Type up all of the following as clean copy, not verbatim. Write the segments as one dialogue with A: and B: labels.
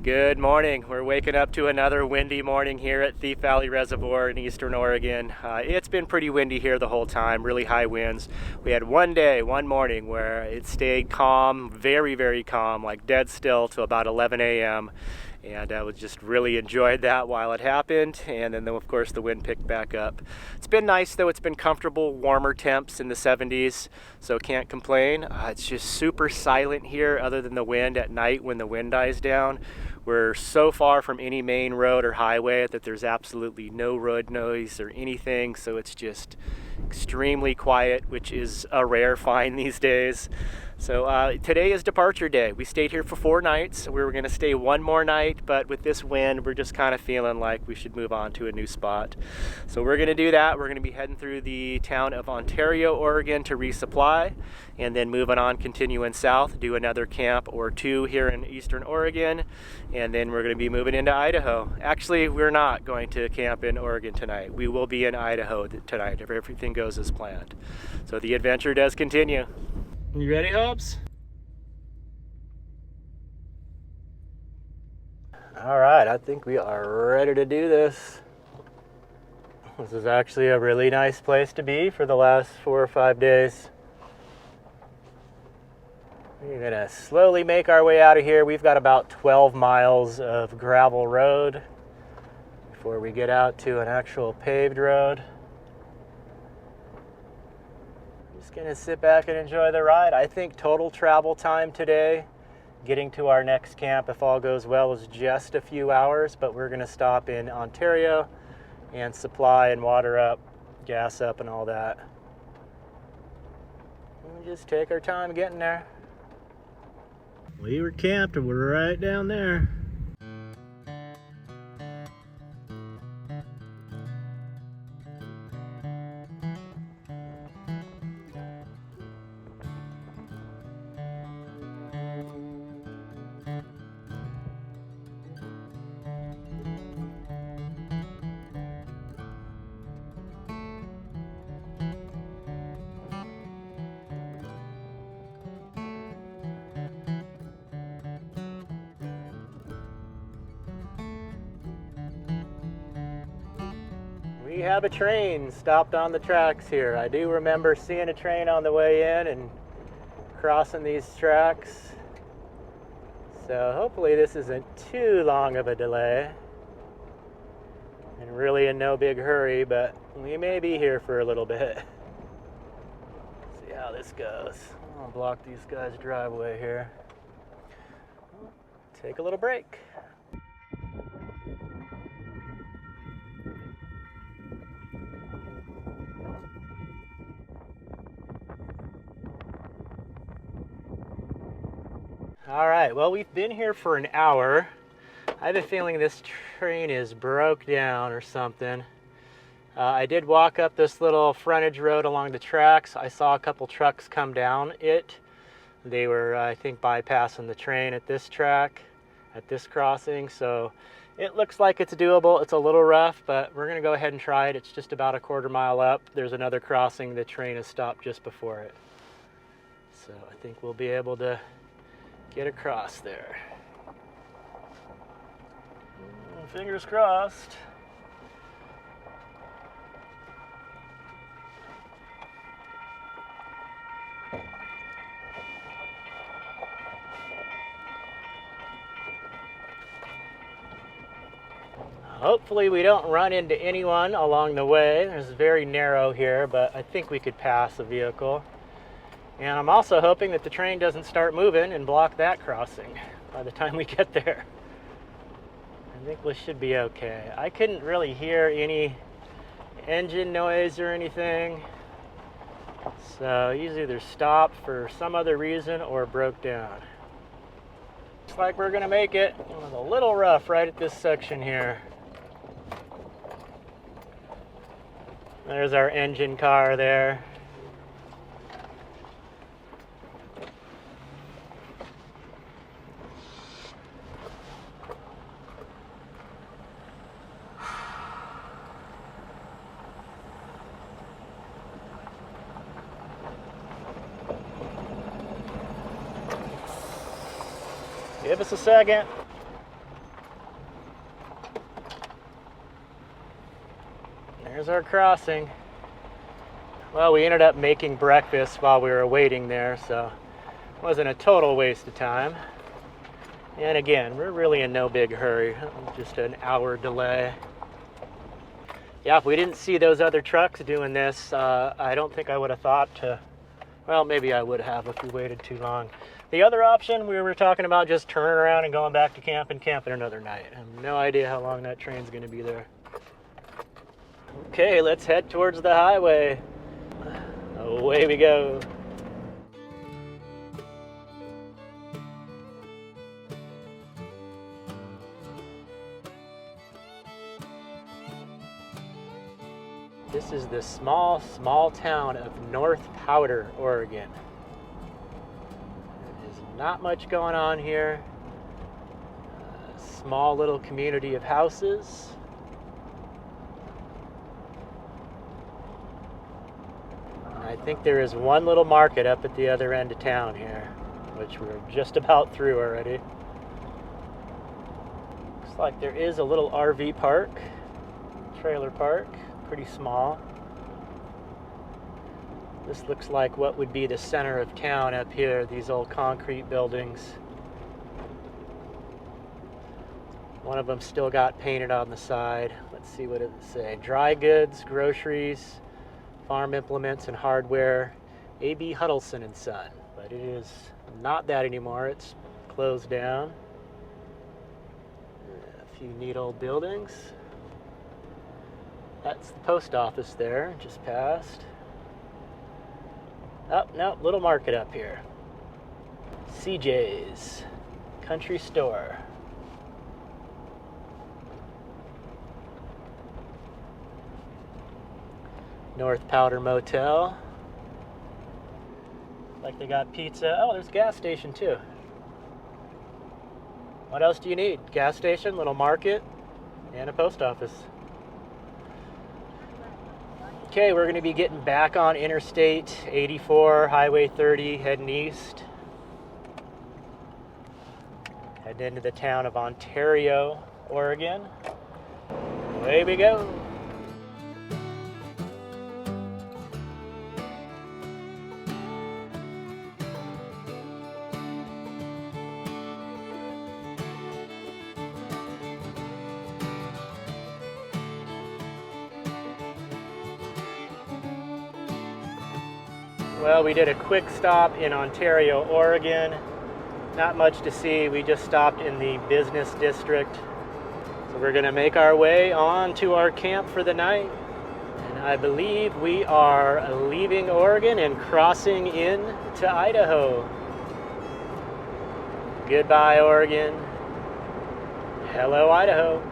A: Good morning. We're waking up to another windy morning here at Thief Valley Reservoir in eastern Oregon. It's been pretty windy here the whole time, really high winds. We had one morning where it stayed calm, very, very calm, like dead still till about 11 a.m. And I just really enjoyed that while it happened. And then, of course, the wind picked back up. It's been nice, though. It's been comfortable, warmer temps in the 70s, so can't complain. It's just super silent here other than the wind at night when the wind dies down. We're so far from any main road or highway that there's absolutely no road noise or anything, so it's just extremely quiet, which is a rare find these days. So today is departure day. We stayed here for 4 nights. We were going to stay one more night, but with this wind, we're just kind of feeling like we should move on to a new spot. So we're going to do that. We're going to be heading through the town of Ontario, Oregon to resupply, and then moving on, continuing south, do another camp or 2 here in eastern Oregon, and then we're going to be moving into Idaho. Actually, we're not going to camp in Oregon tonight. We will be in Idaho tonight if everything goes as planned. So the adventure does continue. You ready, Hobbs? All right, I think we are ready to do this. This is actually a really nice place to be for the last 4 or 5 days. We're gonna slowly make our way out of here. We've got about 12 miles of gravel road before we get out to an actual paved road. Just gonna sit back and enjoy the ride. I think total travel time today, getting to our next camp, if all goes well, is just a few hours, but we're gonna stop in Ontario and supply and water up, gas up and all that. And just take our time getting there. We were camped and we're right down there. We have a train stopped on the tracks here. I do remember seeing a train on the way in and crossing these tracks. So hopefully this isn't too long of a delay. And really in no big hurry, but we may be here for a little bit. See how this goes. I'll block these guys' driveway here. Take a little break. All right, well, we've been here for an hour. I have a feeling this train is broke down or something. I did walk up this little frontage road along the tracks. I saw a couple trucks come down it. They were, I think, bypassing the train at this track, at this crossing. So it looks like it's doable. It's a little rough, but we're gonna go ahead and try it. It's just about a quarter mile up. There's another crossing. The train has stopped just before it. So I think we'll be able to get across there. Fingers crossed. Hopefully we don't run into anyone along the way. It's very narrow here, but I think we could pass a vehicle. And I'm also hoping that the train doesn't start moving and block that crossing by the time we get there. I think we should be okay. I couldn't really hear any engine noise or anything. So he's either stopped for some other reason or broke down. Looks like we're gonna make it. It was a little rough right at this section here. There's our engine car there. Give us a second. There's our crossing. Well, we ended up making breakfast while we were waiting there, so it wasn't a total waste of time. And again, we're really in no big hurry, just an hour delay. Yeah, if we didn't see those other trucks doing this, I don't think I would have thought to, well, maybe I would have if we waited too long. The other option, we were talking about just turning around and going back to camp and camping another night. I have no idea how long that train's going to be there. Okay, let's head towards the highway. Away we go. This is the small town of North Powder, Oregon. There is not much going on here. A small little community of houses. And I think there is one little market up at the other end of town here, which we're just about through already. Looks like there is a little RV park, trailer park. Pretty small. This looks like what would be the center of town up here, these old concrete buildings. One of them still got painted on the side. Let's see what it say. Dry goods, groceries, farm implements and hardware, A.B. Huddleston and Son. But it is not that anymore. It's closed down. A few neat old buildings. That's the post office there, just passed. Oh, no, little market up here. CJ's Country Store. North Powder Motel. Like they got pizza. Oh, there's a gas station too. What else do you need? Gas station, little market, and a post office. Okay, we're going to be getting back on Interstate 84, Highway 30, heading east. Heading into the town of Ontario, Oregon. Away we go. Well, we did a quick stop in Ontario, Oregon. Not much to see. We just stopped in the business district. So we're going to make our way on to our camp for the night. And I believe we are leaving Oregon and crossing in to Idaho. Goodbye, Oregon. Hello, Idaho.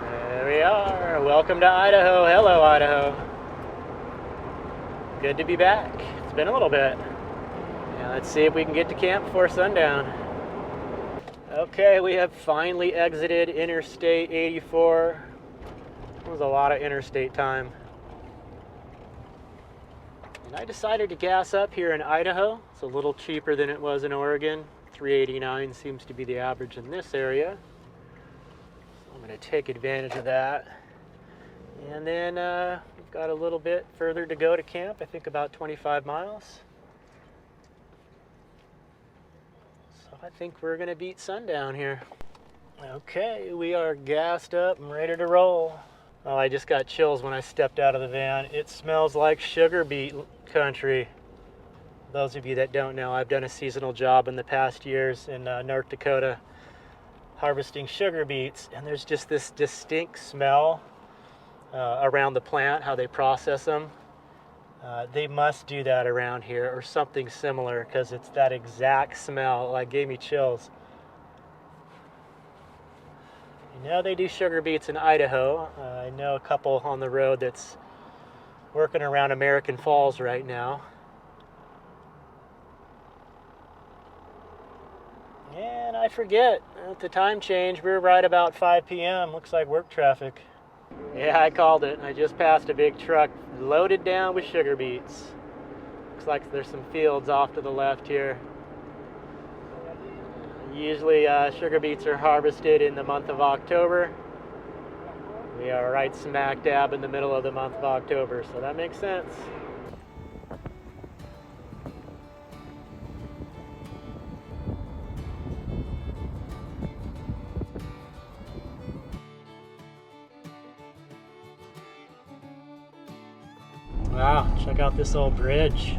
A: There we are. Welcome to Idaho. Hello, Idaho. Good to be back. It's been a little bit. Now let's see if we can get to camp before sundown. Okay, we have finally exited Interstate 84. It was a lot of interstate time. And I decided to gas up here in Idaho. It's a little cheaper than it was in Oregon. $3.89 seems to be the average in this area. I'm going to take advantage of that. And then we've got a little bit further to go to camp, I think about 25 miles. So I think we're going to beat sundown here. Okay, we are gassed up and ready to roll. Oh, I just got chills when I stepped out of the van. It smells like sugar beet country. Those of you that don't know, I've done a seasonal job in the past years in North Dakota, harvesting sugar beets, and there's just this distinct smell around the plant, how they process them. They must do that around here or something similar, because it's that exact smell. Like, gave me chills. You know, they do sugar beets in Idaho. I know a couple on the road that's working around American Falls right now. And I forget, at the time change, we were right about 5 p.m. Looks like work traffic. Yeah, I called it. I just passed a big truck loaded down with sugar beets. Looks like there's some fields off to the left here. Usually sugar beets are harvested in the month of October. We are right smack dab in the middle of the month of October, so that makes sense. Wow, check out this old bridge.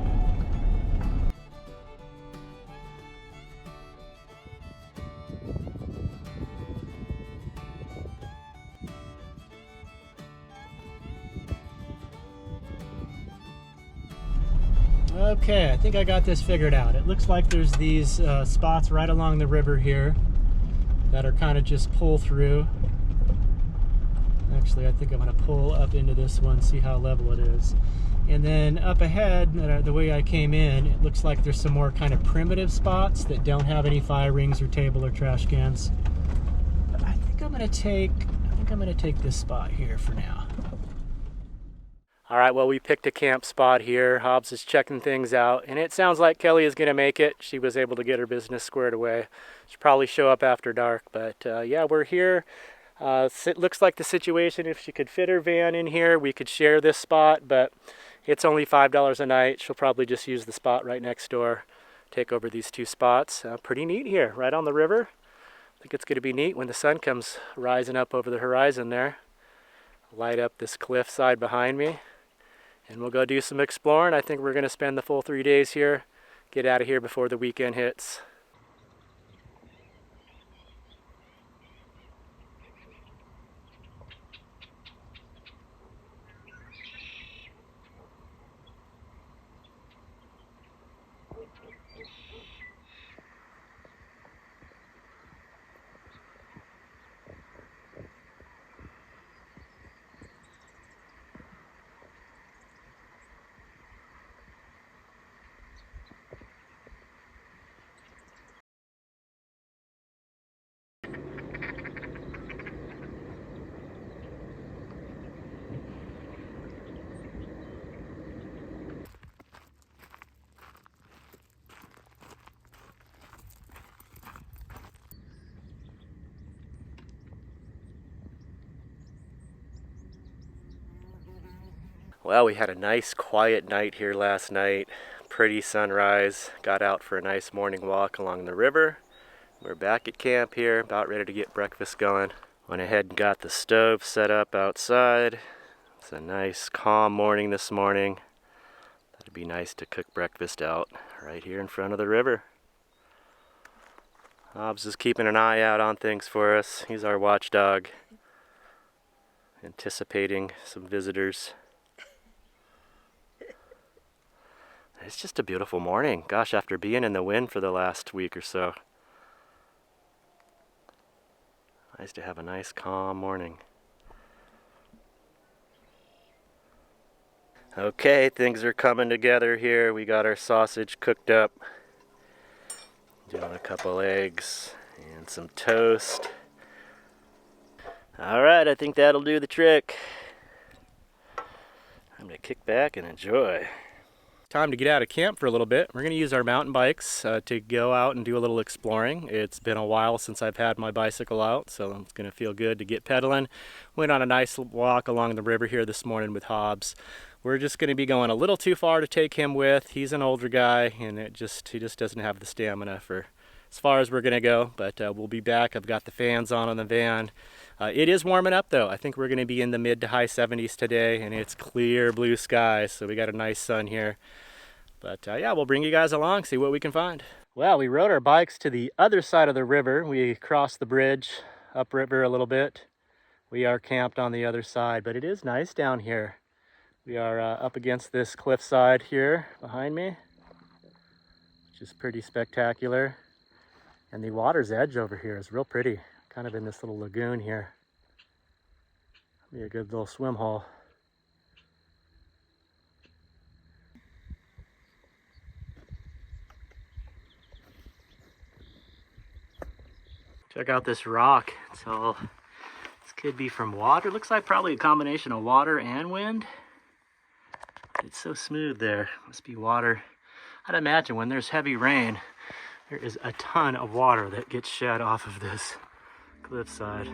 A: Okay, I think I got this figured out. It looks like there's these spots right along the river here that are kind of just pull through. Actually, I think I'm going to pull up into this one, see how level it is. And then up ahead, the way I came in, it looks like there's some more kind of primitive spots that don't have any fire rings or table or trash cans. But I think I'm going to take this spot here for now. All right, well, we picked a camp spot here. Hobbs is checking things out, and it sounds like Kelly is going to make it. She was able to get her business squared away. She'll probably show up after dark, but yeah, we're here. It looks like the situation, if she could fit her van in here, we could share this spot, but it's only $5 a night. She'll probably just use the spot right next door, take over these two spots. Pretty neat here, right on the river. I think it's going to be neat when the sun comes rising up over the horizon there. Light up this cliff side behind me. And we'll go do some exploring. I think we're going to spend the full 3 days here, get out of here before the weekend hits. Well, we had a nice quiet night here last night. Pretty sunrise. Got out for a nice morning walk along the river. We're back at camp here, about ready to get breakfast going. Went ahead and got the stove set up outside. It's a nice calm morning this morning. It'd be nice to cook breakfast out right here in front of the river. Hobbs is keeping an eye out on things for us. He's our watchdog, anticipating some visitors. It's just a beautiful morning. Gosh, after being in the wind for the last week or so. Nice to have a nice calm morning. Okay, things are coming together here. We got our sausage cooked up. Doing a couple eggs and some toast. All right, I think that'll do the trick. I'm gonna kick back and enjoy. Time to get out of camp for a little bit. We're going to use our mountain bikes to go out and do a little exploring. It's been a while since I've had my bicycle out, so it's going to feel good to get pedaling. Went on a nice walk along the river here this morning with Hobbs. We're just going to be going a little too far to take him with. He's an older guy, and he just doesn't have the stamina for as far as we're going to go, but we'll be back. I've got the fans on the van. It is warming up though. I think we're going to be in the mid to high 70s today, and it's clear blue skies, so we got a nice sun here. But yeah, we'll bring you guys along, see what we can find. Well, we rode our bikes to the other side of the river. We crossed the bridge upriver a little bit. We are camped on the other side, but it is nice down here. We are up against this cliffside here behind me, which is pretty spectacular. And the water's edge over here is real pretty, kind of in this little lagoon here. Be a good little swim hole. Check out this rock. This could be from water. Looks like probably a combination of water and wind. It's so smooth there. Must be water. I'd imagine when there's heavy rain, There is a ton of water that gets shed off of this cliffside.